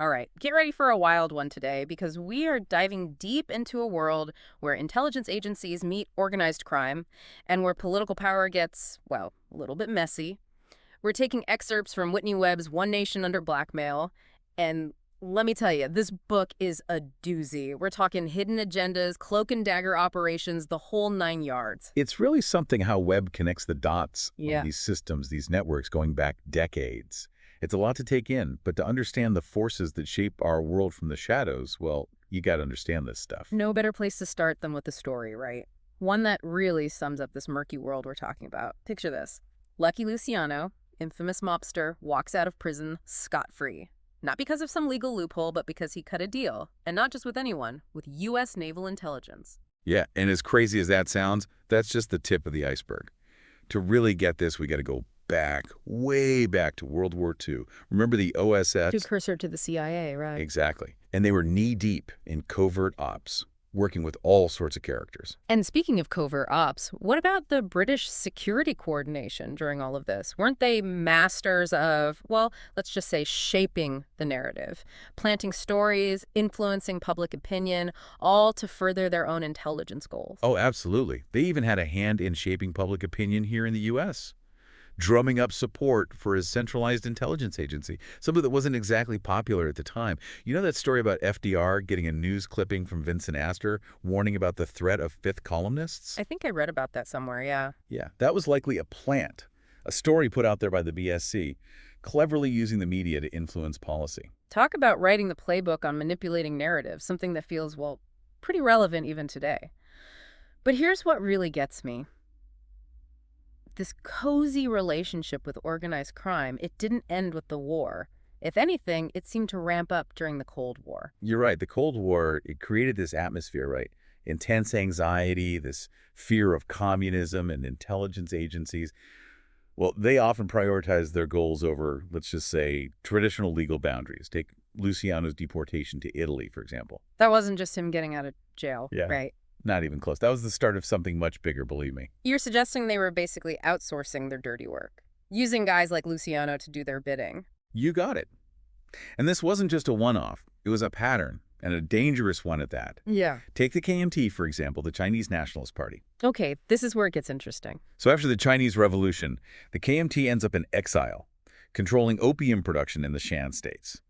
All right, get ready for a wild one today because we are diving deep into a world where intelligence agencies meet organized crime and where political power gets, well, a little bit messy. We're taking excerpts from Whitney Webb's Nation Under Blackmail, and let me tell you, this book is a doozy. We're talking hidden agendas, cloak and dagger operations, the whole 9 yards. It's really something how Webb connects the dots of Yeah. these systems, these networks going back decades. It's a lot to take in, but to understand the forces that shape our world from the shadows, well, you got to understand this stuff. No better place to start than with the story, right? One that really sums up this murky world we're talking about. Picture this. Lucky Luciano, infamous mobster, walks out of prison scot-free. Not because of some legal loophole, but because he cut a deal. And not just with anyone, with U.S. naval intelligence. Yeah, and as crazy as that sounds, that's just the tip of the iceberg. To really get this, we got to go back, way back to World War II. Remember the OSS? Precursor to the CIA, right? Exactly. And they were knee-deep in covert ops, working with all sorts of characters. And speaking of covert ops, what about the British security coordination during all of this? Weren't they masters of, well, let's just say shaping the narrative, planting stories, influencing public opinion, all to further their own intelligence goals? Oh, absolutely. They even had a hand in shaping public opinion here in the U.S., drumming up support for his centralized intelligence agency, something that wasn't exactly popular at the time. You know that story about FDR getting a news clipping from Vincent Astor warning about the threat of fifth columnists? I think I read about that somewhere, yeah. Yeah, that was likely a plant, a story put out there by the BSC, cleverly using the media to influence policy. Talk about writing the playbook on manipulating narratives, something that feels, well, pretty relevant even today. But here's what really gets me. This cozy relationship with organized crime, it didn't end with the war. If anything, it seemed to ramp up during the Cold War. You're right. The Cold War, it created this atmosphere, right? Intense anxiety, this fear of communism and intelligence agencies. Well, they often prioritize their goals over, let's just say, traditional legal boundaries. Take Luciano's deportation to Italy, for example. That wasn't just him getting out of jail, Yeah. right? Not even close. That was the start of something much bigger, believe me. You're suggesting they were basically outsourcing their dirty work, using guys like Luciano to do their bidding. You got it. And this wasn't just a one-off. It was a pattern, and a dangerous one at that. Yeah. Take the KMT, for example, the Chinese Nationalist Party. Okay, this is where it gets interesting. So after the Chinese Revolution, the KMT ends up in exile, controlling opium production in the Shan states.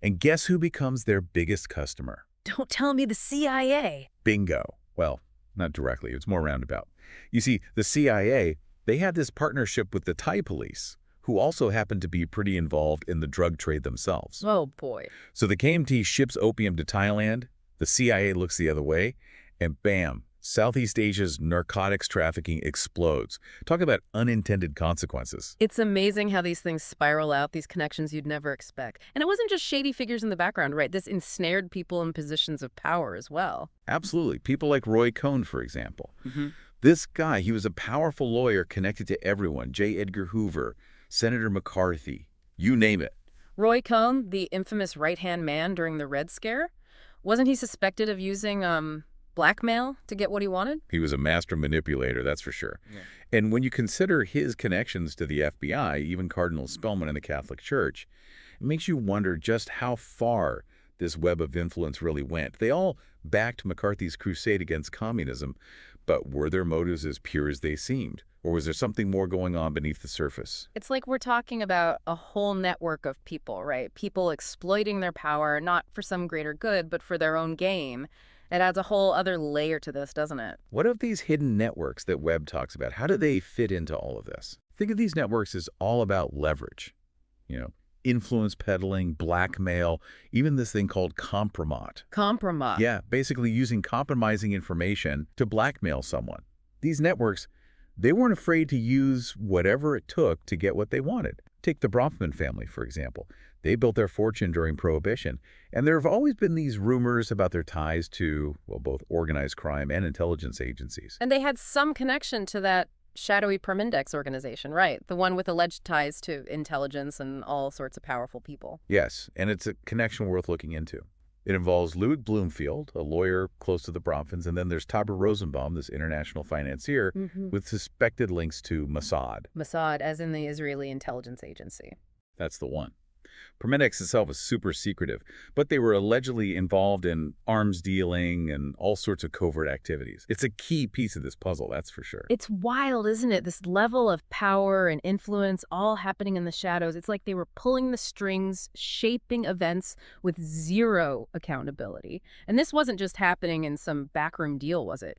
And guess who becomes their biggest customer? Don't tell me the CIA. Bingo. Well, not directly. It's more roundabout. You see, the CIA, they had this partnership with the Thai police, who also happened to be pretty involved in the drug trade themselves. Oh, boy. So the KMT ships opium to Thailand, the CIA looks the other way, and bam, Southeast Asia's narcotics trafficking explodes. Talk about unintended consequences. It's amazing how these things spiral out, these connections you'd never expect. And it wasn't just shady figures in the background, right? This ensnared people in positions of power as well. Absolutely. People like Roy Cohn, for example. This guy, he was a powerful lawyer connected to everyone. J. Edgar Hoover, Senator McCarthy, you name it. Roy Cohn, the infamous right-hand man during the Red Scare, wasn't he suspected of using blackmail to get what he wanted? He was a master manipulator, that's for sure. Yeah. And when you consider his connections to the FBI, even Cardinal Spellman and the Catholic Church, it makes you wonder just how far this web of influence really went. They all backed McCarthy's crusade against communism, but were their motives as pure as they seemed? Or was there something more going on beneath the surface? It's like we're talking about a whole network of people, right? People exploiting their power, not for some greater good, but for their own game. It adds a whole other layer to this, doesn't it? What of these hidden networks that Webb talks about? How do they fit into all of this? Think of these networks as all about leverage. Influence peddling, blackmail, even this thing called compromat. Compromise. Yeah, basically using compromising information to blackmail someone. These networks, they weren't afraid to use whatever it took to get what they wanted. Take the Bronfman family, for example. They built their fortune during Prohibition, and there have always been these rumors about their ties to, well, both organized crime and intelligence agencies. And they had some connection to that shadowy Permindex organization, right? The one with alleged ties to intelligence and all sorts of powerful people. Yes, and it's a connection worth looking into. It involves Ludwig Bloomfield, a lawyer close to the Bronfmans, and then there's Taber Rosenbaum, this international financier, with suspected links to Mossad. Mossad, as in the Israeli intelligence agency. That's the one. Promethex itself is super secretive, but they were allegedly involved in arms dealing and all sorts of covert activities. It's a key piece of this puzzle, that's for sure. It's wild, isn't it? This level of power and influence all happening in the shadows. It's like they were pulling the strings, shaping events with zero accountability. And this wasn't just happening in some backroom deal, was it?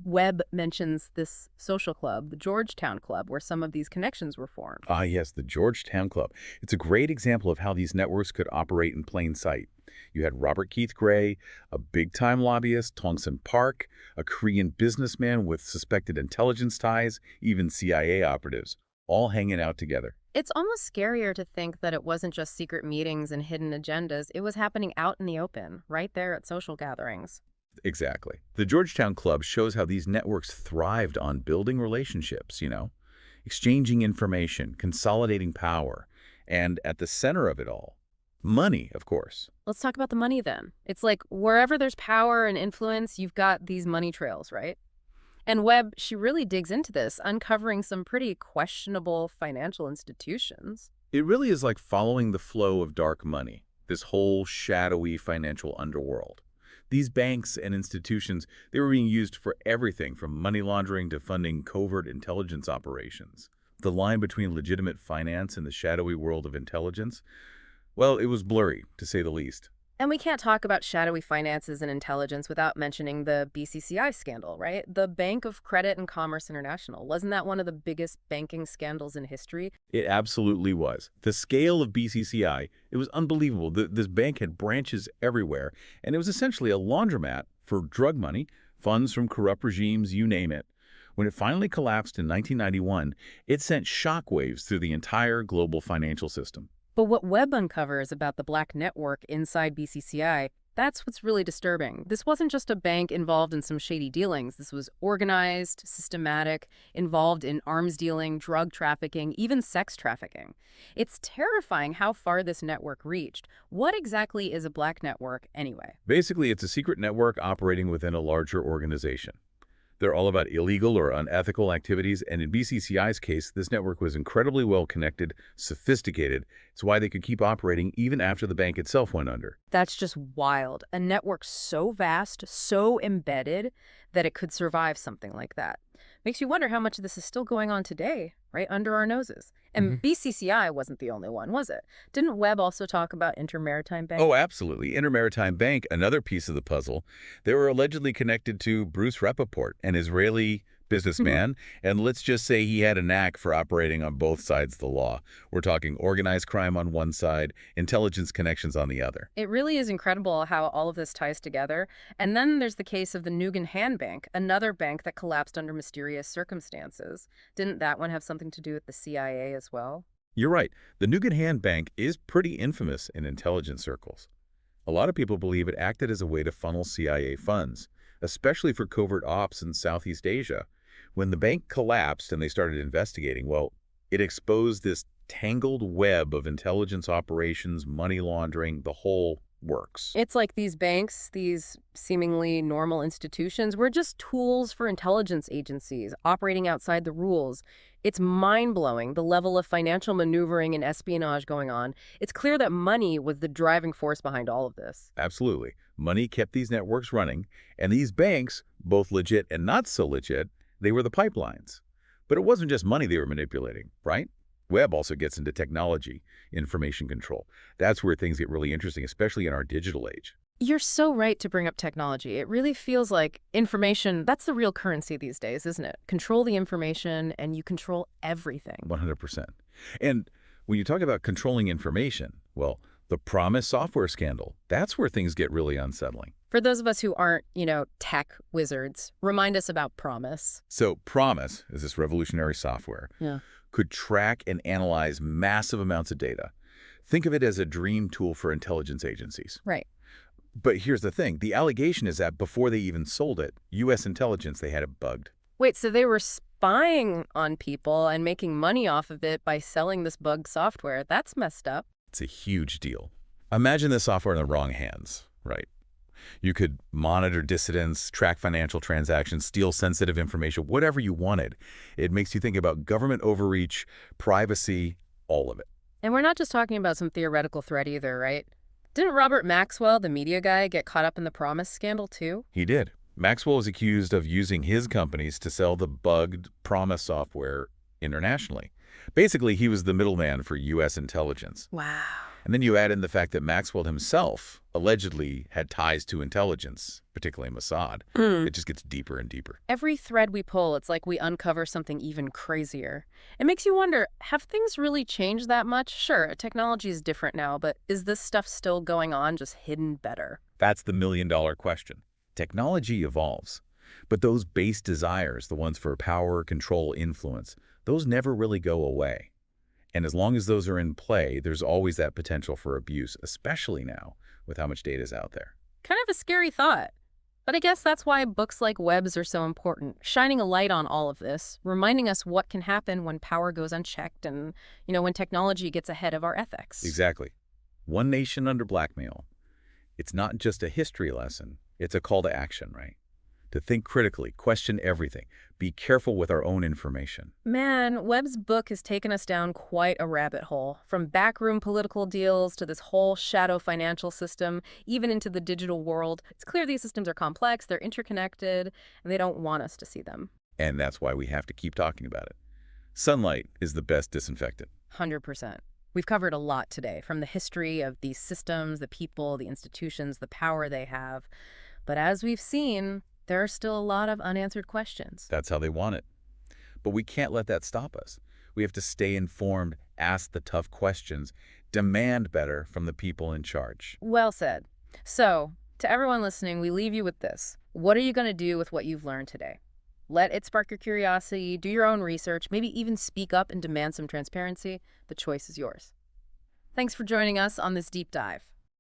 Webb mentions this social club, the Georgetown Club, where some of these connections were formed. Ah, yes, the Georgetown Club. It's a great example of how these networks could operate in plain sight. You had Robert Keith Gray, a big-time lobbyist, Tongson Park, a Korean businessman with suspected intelligence ties, even CIA operatives, all hanging out together. It's almost scarier to think that it wasn't just secret meetings and hidden agendas. It was happening out in the open, right there at social gatherings. Exactly. The Georgetown Club shows how these networks thrived on building relationships, exchanging information, consolidating power, and at the center of it all, money, of course. Let's talk about the money then. It's like wherever there's power and influence, you've got these money trails, right? And Webb, she really digs into this, uncovering some pretty questionable financial institutions. It really is like following the flow of dark money, this whole shadowy financial underworld. These banks and institutions, they were being used for everything from money laundering to funding covert intelligence operations. The line between legitimate finance and the shadowy world of intelligence, well, it was blurry, to say the least. And we can't talk about shadowy finances and intelligence without mentioning the BCCI scandal, right? The Bank of Credit and Commerce International. Wasn't that one of the biggest banking scandals in history? It absolutely was. The scale of BCCI, it was unbelievable. This bank had branches everywhere, and it was essentially a laundromat for drug money, funds from corrupt regimes, you name it. When it finally collapsed in 1991, it sent shockwaves through the entire global financial system. But what Webb uncovers about the black network inside BCCI, that's what's really disturbing. This wasn't just a bank involved in some shady dealings. This was organized, systematic, involved in arms dealing, drug trafficking, even sex trafficking. It's terrifying how far this network reached. What exactly is a black network anyway? Basically, it's a secret network operating within a larger organization. They're all about illegal or unethical activities, and in BCCI's case, this network was incredibly well-connected, sophisticated. It's why they could keep operating even after the bank itself went under. That's just wild. A network so vast, so embedded, that it could survive something like that. Makes you wonder how much of this is still going on today, right under our noses. And BCCI wasn't the only one, was it? Didn't Webb also talk about Intermaritime Bank? Oh, absolutely. Intermaritime Bank, another piece of the puzzle. They were allegedly connected to Bruce Rappaport, an Israeli businessman, and let's just say he had a knack for operating on both sides of the law. We're talking organized crime on one side, intelligence connections on the other. It really is incredible how all of this ties together. And then there's the case of the Nugan Bank, another bank that collapsed under mysterious circumstances. Didn't that one have something to do with the CIA as well? You're right. The Nugan Bank is pretty infamous in intelligence circles. A lot of people believe it acted as a way to funnel CIA funds, especially for covert ops in Southeast Asia. When the bank collapsed and they started investigating, well, it exposed this tangled web of intelligence operations, money laundering, the whole works. It's like these banks, these seemingly normal institutions, were just tools for intelligence agencies operating outside the rules. It's mind-blowing, the level of financial maneuvering and espionage going on. It's clear that money was the driving force behind all of this. Absolutely. Money kept these networks running, and these banks, both legit and not so legit, they were the pipelines. But it wasn't just money they were manipulating, right? Webb also gets into technology, information control. That's where things get really interesting, especially in our digital age. You're so right to bring up technology. It really feels like information, that's the real currency these days, isn't it? Control the information and you control everything. 100%. And when you talk about controlling information, well, the Promise software scandal, that's where things get really unsettling. For those of us who aren't, tech wizards, remind us about Promise. So Promise is this revolutionary software. Yeah. Could track and analyze massive amounts of data. Think of it as a dream tool for intelligence agencies. Right. But here's the thing. The allegation is that before they even sold it, U.S. intelligence, they had it bugged. Wait, so they were spying on people and making money off of it by selling this bugged software. That's messed up. It's a huge deal. Imagine this software in the wrong hands, right? You could monitor dissidents, track financial transactions, steal sensitive information, whatever you wanted. It makes you think about government overreach, privacy, all of it. And we're not just talking about some theoretical threat either, right? Didn't Robert Maxwell, the media guy, get caught up in the Promise scandal too? He did. Maxwell was accused of using his companies to sell the bugged Promise software internationally. Basically, he was the middleman for U.S. intelligence. Wow. And then you add in the fact that Maxwell himself allegedly had ties to intelligence, particularly Mossad. It just gets deeper and deeper. Every thread we pull, it's like we uncover something even crazier. It makes you wonder, have things really changed that much? Sure, technology is different now, but is this stuff still going on, just hidden better? That's the million-dollar question. Technology evolves, but those base desires, the ones for power, control, influence, those never really go away. And as long as those are in play, there's always that potential for abuse, especially now with how much data is out there. Kind of a scary thought. But I guess that's why books like Webb's are so important, shining a light on all of this, reminding us what can happen when power goes unchecked and, when technology gets ahead of our ethics. Exactly. One Nation Under Blackmail. It's not just a history lesson. It's a call to action, right? To think critically, question everything, be careful with our own information. Man, Webb's book has taken us down quite a rabbit hole, from backroom political deals to this whole shadow financial system, even into the digital world. It's clear these systems are complex, they're interconnected, and they don't want us to see them. And that's why we have to keep talking about it. Sunlight is the best disinfectant. 100%. We've covered a lot today, from the history of these systems, the people, the institutions, the power they have. But as we've seen, there are still a lot of unanswered questions. That's how they want it. But we can't let that stop us. We have to stay informed, ask the tough questions, demand better from the people in charge. Well said. So, to everyone listening, we leave you with this. What are you going to do with what you've learned today? Let it spark your curiosity, do your own research, maybe even speak up and demand some transparency. The choice is yours. Thanks for joining us on this deep dive.